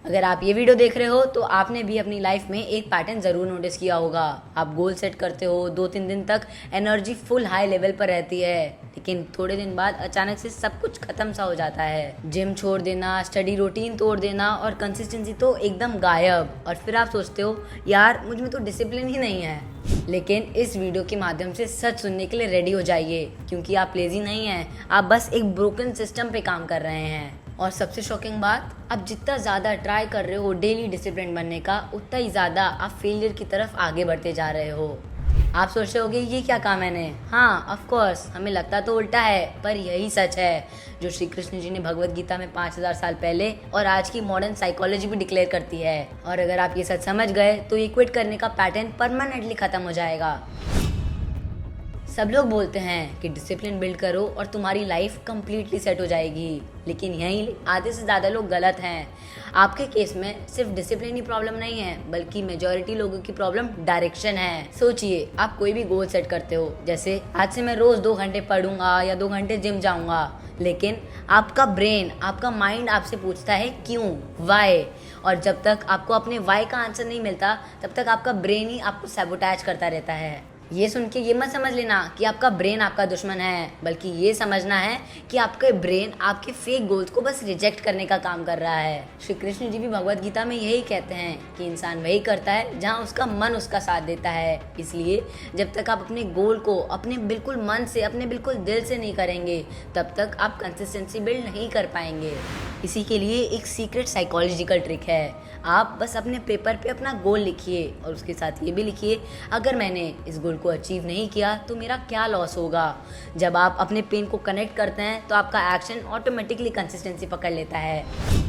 अगर आप ये वीडियो देख रहे हो तो आपने भी अपनी लाइफ में एक पैटर्न ज़रूर नोटिस किया होगा। आप गोल सेट करते हो, 2-3 दिन तक एनर्जी फुल हाई लेवल पर रहती है, लेकिन थोड़े दिन बाद अचानक से सब कुछ खत्म सा हो जाता है। जिम छोड़ देना, स्टडी रूटीन तोड़ देना और कंसिस्टेंसी तो एकदम गायब। और फिर आप सोचते हो यार मुझ में तो डिसिप्लिन ही नहीं है। लेकिन इस वीडियो के माध्यम से सच सुनने के लिए रेडी हो जाइए, क्योंकि आप लेजी नहीं हैं, आप बस एक ब्रोकन सिस्टम पे काम कर रहे हैं। और सबसे शॉकिंग बात, आप जितना ज़्यादा ट्राई कर रहे हो डेली डिसिप्लिन बनने का, उतना ही ज़्यादा आप फेलियर की तरफ आगे बढ़ते जा रहे हो। आप सोच रहे होगे ये क्या कहा मैंने। हाँ, ऑफ कोर्स हमें लगता तो उल्टा है, पर यही सच है जो श्री कृष्ण जी ने भगवत गीता में 5000 साल पहले और आज की मॉडर्न साइकोलॉजी भी डिक्लेयर करती है। और अगर आप ये सच समझ गए तो ये क्विट करने का पैटर्न परमानेंटली खत्म हो जाएगा। सब लोग बोलते हैं कि डिसिप्लिन बिल्ड करो और तुम्हारी लाइफ कंप्लीटली सेट हो जाएगी, लेकिन यहीं आधे से ज़्यादा लोग गलत हैं। आपके केस में सिर्फ डिसिप्लिन ही प्रॉब्लम नहीं है, बल्कि मेजॉरिटी लोगों की प्रॉब्लम डायरेक्शन है। सोचिए, आप कोई भी गोल सेट करते हो, जैसे आज से मैं रोज़ 2 घंटे पढ़ूंगा या 2 घंटे जिम जाऊंगा, लेकिन आपका ब्रेन, आपका माइंड आपसे पूछता है क्यों, वाई। और जब तक आपको अपने वाई का आंसर नहीं मिलता, तब तक आपका ब्रेन ही आपको सैबोटैज करता रहता है। ये सुन के ये मत समझ लेना कि आपका ब्रेन आपका दुश्मन है, बल्कि ये समझना है कि आपके ब्रेन आपके फेक गोल्स को बस रिजेक्ट करने का काम कर रहा है। श्री कृष्ण जी भी भगवत गीता में यही कहते हैं कि इंसान वही करता है जहाँ उसका मन उसका साथ देता है। इसलिए जब तक आप अपने गोल को अपने बिल्कुल मन से, अपने बिल्कुल दिल से नहीं करेंगे, तब तक आप कंसिस्टेंसी बिल्ड नहीं कर पाएंगे। इसी के लिए एक सीक्रेट साइकोलॉजिकल ट्रिक है। आप बस अपने पेपर पे अपना गोल लिखिए और उसके साथ ये भी लिखिए, अगर मैंने इस गोल को अचीव नहीं किया तो मेरा क्या लॉस होगा। जब आप अपने पेन को कनेक्ट करते हैं तो आपका एक्शन ऑटोमेटिकली कंसिस्टेंसी पकड़ लेता है।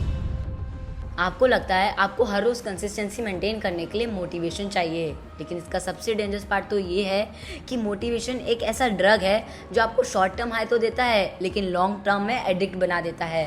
आपको लगता है आपको हर रोज़ कंसिस्टेंसी मेंटेन करने के लिए मोटिवेशन चाहिए, लेकिन इसका सबसे डेंजरस पार्ट तो ये है कि मोटिवेशन एक ऐसा ड्रग है जो आपको शॉर्ट टर्म हाई तो देता है, लेकिन लॉन्ग टर्म में एडिक्ट बना देता है।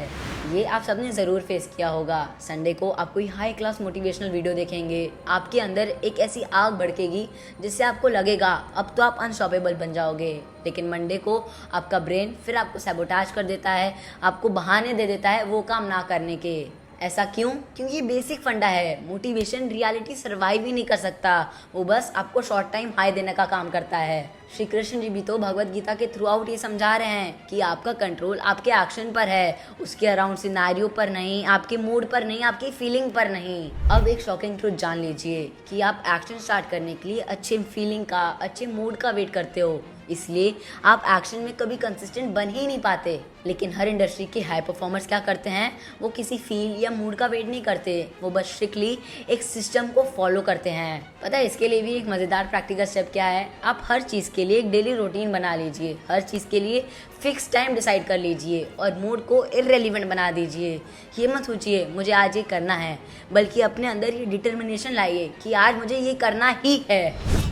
ये आप सबने ज़रूर फेस किया होगा। संडे को आप कोई हाई क्लास मोटिवेशनल वीडियो देखेंगे, आपके अंदर एक ऐसी आग भड़केगी जिससे आपको लगेगा अब तो आप अनस्टॉपेबल बन जाओगे, लेकिन मंडे को आपका ब्रेन फिर आपको सैबोटाज कर देता है, आपको बहाने दे देता है वो काम ना करने के। ऐसा क्यों? क्योंकि ये बेसिक फंडा है, मोटिवेशन रियलिटी सर्वाइव ही नहीं कर सकता, वो बस आपको शॉर्ट टाइम हाई देने का काम करता है। श्री कृष्ण जी भी तो भगवत गीता के थ्रू आउट ये समझा रहे हैं कि आपका कंट्रोल आपके एक्शन पर है, उसके अराउंड सिनेरियो पर नहीं, आपके मूड पर नहीं, आपकी फीलिंग पर नहीं। अब एक शॉकिंग ट्रूथ जान लीजिए कि आप एक्शन स्टार्ट करने के लिए अच्छे फीलिंग का, अच्छे मूड का वेट करते हो, इसलिए आप एक्शन में कभी कंसिस्टेंट बन ही नहीं पाते। लेकिन हर इंडस्ट्री के हाई परफॉर्मर्स क्या करते हैं, वो किसी फील या मूड का वेट नहीं करते, वो बस स्ट्रिक्टली एक सिस्टम को फॉलो करते हैं। पता है इसके लिए भी एक मज़ेदार प्रैक्टिकल स्टेप क्या है? आप हर चीज़ के लिए एक डेली रूटीन बना लीजिए, हर चीज़ के लिए फिक्स टाइम डिसाइड कर लीजिए और मूड को इररेलेवेंट बना दीजिए। ये मत सोचिए मुझे आज ये करना है, बल्कि अपने अंदर ये डिटर्मिनेशन लाइए कि आज मुझे ये करना ही है।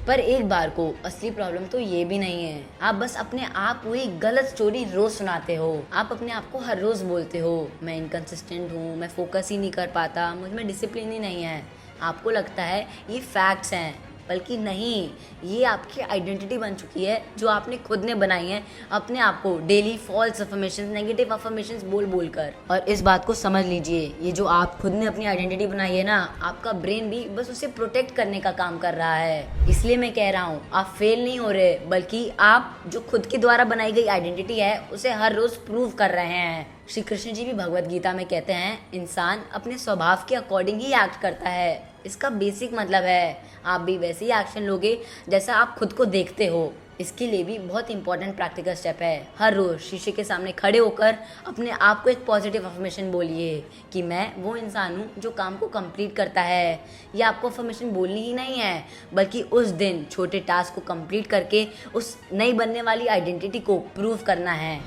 पर एक बार को असली प्रॉब्लम तो ये भी नहीं है, आप बस अपने आप को एक गलत स्टोरी रोज सुनाते हो। आप अपने आप को हर रोज बोलते हो मैं इनकंसिस्टेंट हूँ, मैं फोकस ही नहीं कर पाता, मुझ में डिसिप्लिन ही नहीं है। आपको लगता है ये फैक्ट्स हैं, बल्कि नहीं, ये आपकी आइडेंटिटी बन चुकी है जो आपने खुद ने बनाई है अपने आप को daily false affirmations, negative affirmations बोल बोल कर। और इस बात को समझ लीजिए, ये जो आप खुद ने अपनी आइडेंटिटी बनाई है ना, आपका ब्रेन भी बस उसे प्रोटेक्ट करने का काम कर रहा है। इसलिए मैं कह रहा हूँ आप फेल नहीं हो रहे, बल्कि आप जो खुद के द्वारा बनाई गई आइडेंटिटी है उसे हर रोज प्रूव कर रहे हैं। श्री कृष्ण जी भी भगवत गीता में कहते हैं इंसान अपने स्वभाव के अकॉर्डिंग ही एक्ट करता है। इसका बेसिक मतलब है आप भी वैसे ही एक्शन लोगे जैसा आप खुद को देखते हो। इसके लिए भी बहुत इंपॉर्टेंट प्रैक्टिकल स्टेप है, हर रोज शीशे के सामने खड़े होकर अपने आप को एक पॉजिटिव अफर्मेशन बोलिए कि मैं वो इंसान हूँ जो काम को कंप्लीट करता है। ये आपको अफर्मेशन बोलनी ही नहीं है, बल्कि उस दिन छोटे टास्क को कंप्लीट करके उस नई बनने वाली आइडेंटिटी को प्रूव करना है।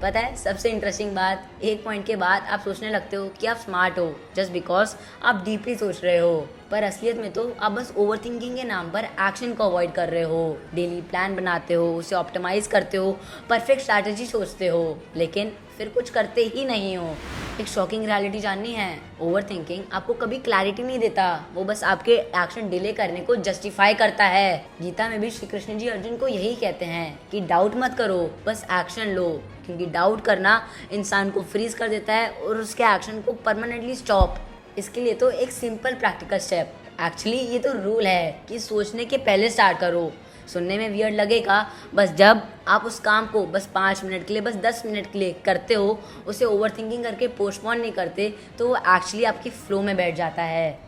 पता है सबसे इंटरेस्टिंग बात, एक पॉइंट के बाद आप सोचने लगते हो कि आप स्मार्ट हो जस्ट बिकॉज आप डीपली सोच रहे हो, पर असलियत में तो आप बस ओवर थिंकिंग के नाम पर एक्शन को अवॉइड कर रहे हो। डेली प्लान बनाते हो, उसे ऑप्टिमाइज करते हो, परफेक्ट स्ट्रैटेजी सोचते हो, लेकिन फिर कुछ करते ही नहीं हो। एक शॉकिंग रियलिटी जाननी है, ओवर थिंकिंग आपको कभी क्लैरिटी नहीं देता, वो बस आपके एक्शन डिले करने को जस्टिफाई करता है। गीता में भी श्री कृष्ण जी अर्जुन को यही कहते हैं कि डाउट मत करो, बस एक्शन लो, क्योंकि डाउट करना इंसान को फ्रीज कर देता है और उसके एक्शन को परमानेंटली स्टॉप। इसके लिए तो एक सिंपल प्रैक्टिकल स्टेप, एक्चुअली ये तो रूल है कि सोचने के पहले स्टार्ट करो। सुनने में वियर्ड लगेगा, बस जब आप उस काम को बस 5 मिनट के लिए, बस 10 मिनट के लिए करते हो, उसे ओवर थिंकिंग करके पोस्टपोन नहीं करते, तो वो एक्चुअली आपकी फ्लो में बैठ जाता है।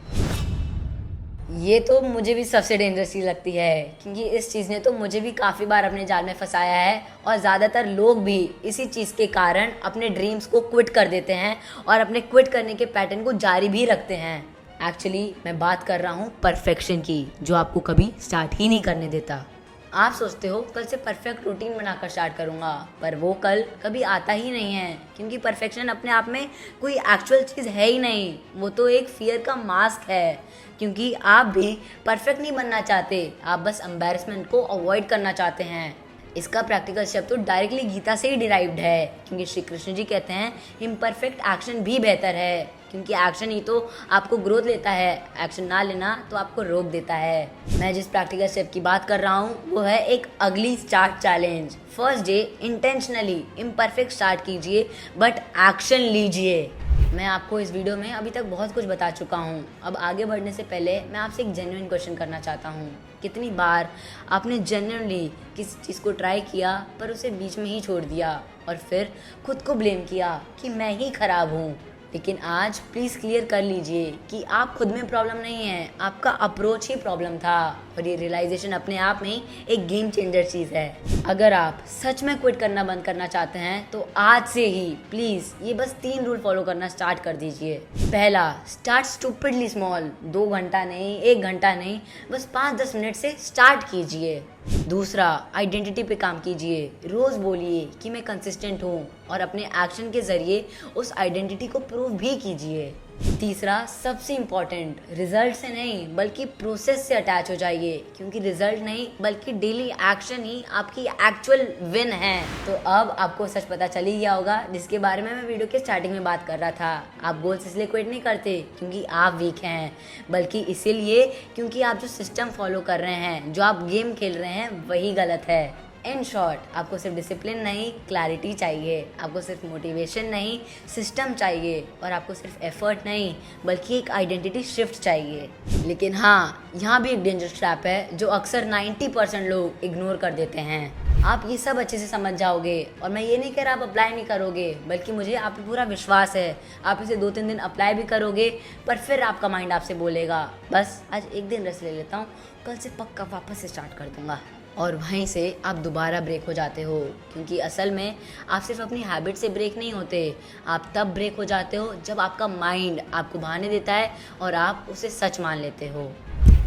ये तो मुझे भी सबसे डेंजरस चीज़ लगती है, क्योंकि इस चीज़ ने तो मुझे भी काफ़ी बार अपने जाल में फंसाया है और ज़्यादातर लोग भी इसी चीज़ के कारण अपने ड्रीम्स को क्विट कर देते हैं और अपने क्विट करने के पैटर्न को जारी भी रखते हैं। एक्चुअली मैं बात कर रहा हूँ परफेक्शन की, जो आपको कभी स्टार्ट ही नहीं करने देता। आप सोचते हो कल से परफेक्ट रूटीन बनाकर स्टार्ट करूँगा, पर वो कल कभी आता ही नहीं है, क्योंकि परफेक्शन अपने आप में कोई एक्चुअल चीज़ है ही नहीं, वो तो एक फियर का मास्क है। क्योंकि आप भी परफेक्ट नहीं बनना चाहते, आप बस एम्बैरेसमेंट को अवॉइड करना चाहते हैं। इसका प्रैक्टिकल स्टेप तो डायरेक्टली गीता से ही डिराइव्ड है, क्योंकि श्री कृष्ण जी कहते हैं इम्परफेक्ट एक्शन भी बेहतर है, क्योंकि एक्शन ही तो आपको ग्रोथ लेता है, एक्शन ना लेना तो आपको रोक देता है। मैं जिस प्रैक्टिकल स्टेप की बात कर रहा हूँ वो है एक अगली start challenge. First day intentionally imperfect start कीजिए, बट एक्शन लीजिए। मैं आपको इस वीडियो में अभी तक बहुत कुछ बता चुका हूँ। अब आगे बढ़ने से पहले मैं आपसे एक जेन्युइन क्वेश्चन करना चाहता हूँ। कितनी बार आपने जेन्युइनली किसी चीज़ को ट्राई किया पर उसे बीच में ही छोड़ दिया और फिर खुद को ब्लेम किया कि मैं ही खराब हूँ? लेकिन आज प्लीज़ क्लियर कर लीजिए कि आप खुद में प्रॉब्लम नहीं है, आपका अप्रोच ही प्रॉब्लम था। और ये रियलाइजेशन अपने आप में ही एक गेम चेंजर चीज़ है। अगर आप सच में क्विट करना बंद करना चाहते हैं तो आज से ही प्लीज़ ये बस 3 रूल फॉलो करना स्टार्ट कर दीजिए। पहला, स्टार्ट स्टूपिडली स्मॉल। 2 घंटा नहीं, 1 घंटा नहीं, बस 5-10 मिनट से स्टार्ट कीजिए। दूसरा, आइडेंटिटी पे काम कीजिए। रोज़ बोलिए कि मैं कंसिस्टेंट हूँ और अपने एक्शन के ज़रिए उस आइडेंटिटी को प्रूव भी कीजिए। तीसरा, सबसे इम्पॉर्टेंट, रिजल्ट से नहीं बल्कि प्रोसेस से अटैच हो जाइए, क्योंकि रिजल्ट नहीं बल्कि डेली एक्शन ही आपकी एक्चुअल विन है। तो अब आपको सच पता चल ही गया होगा जिसके बारे में मैं वीडियो के स्टार्टिंग में बात कर रहा था। आप गोल्स इसलिए क्विट नहीं करते क्योंकि आप वीक हैं, बल्कि इसीलिए क्योंकि आप जो सिस्टम फॉलो कर रहे हैं, जो आप गेम खेल रहे हैं, वही गलत है। इन शॉर्ट, आपको सिर्फ डिसिप्लिन नहीं क्लैरिटी चाहिए, आपको सिर्फ मोटिवेशन नहीं सिस्टम चाहिए, और आपको सिर्फ एफर्ट नहीं बल्कि एक आइडेंटिटी शिफ्ट चाहिए। लेकिन हाँ, यहाँ भी एक डेंजर ट्रैप है जो अक्सर 90% लोग इग्नोर कर देते हैं। आप ये सब अच्छे से समझ जाओगे, और मैं ये नहीं कह रहा आप अप्लाई नहीं करोगे, बल्कि मुझे आप पे पूरा विश्वास है आप इसे 2-3 दिन अप्लाई भी करोगे, पर फिर आपका माइंड आपसे बोलेगा बस आज एक दिन रेस्ट ले लेता हूँ, कल से पक्का वापस से स्टार्ट कर दूंगा। और वहीं से आप दोबारा ब्रेक हो जाते हो, क्योंकि असल में आप सिर्फ अपनी हैबिट से ब्रेक नहीं होते, आप तब ब्रेक हो जाते हो जब आपका माइंड आपको बहाने देता है और आप उसे सच मान लेते हो।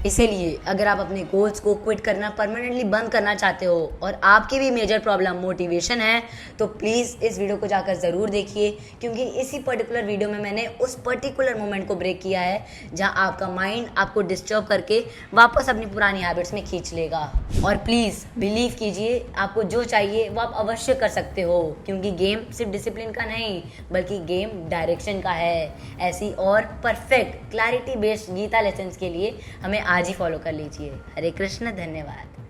इसीलिए अगर आप अपने गोल्स को क्विट करना परमानेंटली बंद करना चाहते हो और आपकी भी मेजर प्रॉब्लम मोटिवेशन है, तो प्लीज़ इस वीडियो को जाकर ज़रूर देखिए, क्योंकि इसी पर्टिकुलर वीडियो में मैंने उस पर्टिकुलर मोमेंट को ब्रेक किया है जहां आपका माइंड आपको डिस्टर्ब करके वापस अपनी पुरानी हैबिट्स में खींच लेगा। और प्लीज़ बिलीव कीजिए, आपको जो चाहिए वो आप अवश्य कर सकते हो, क्योंकि गेम सिर्फ डिसिप्लिन का नहीं बल्कि गेम डायरेक्शन का है। ऐसी और perfect clarity based Gita lessons के लिए हमें आज ही फॉलो कर लीजिए। हरे कृष्ण, धन्यवाद।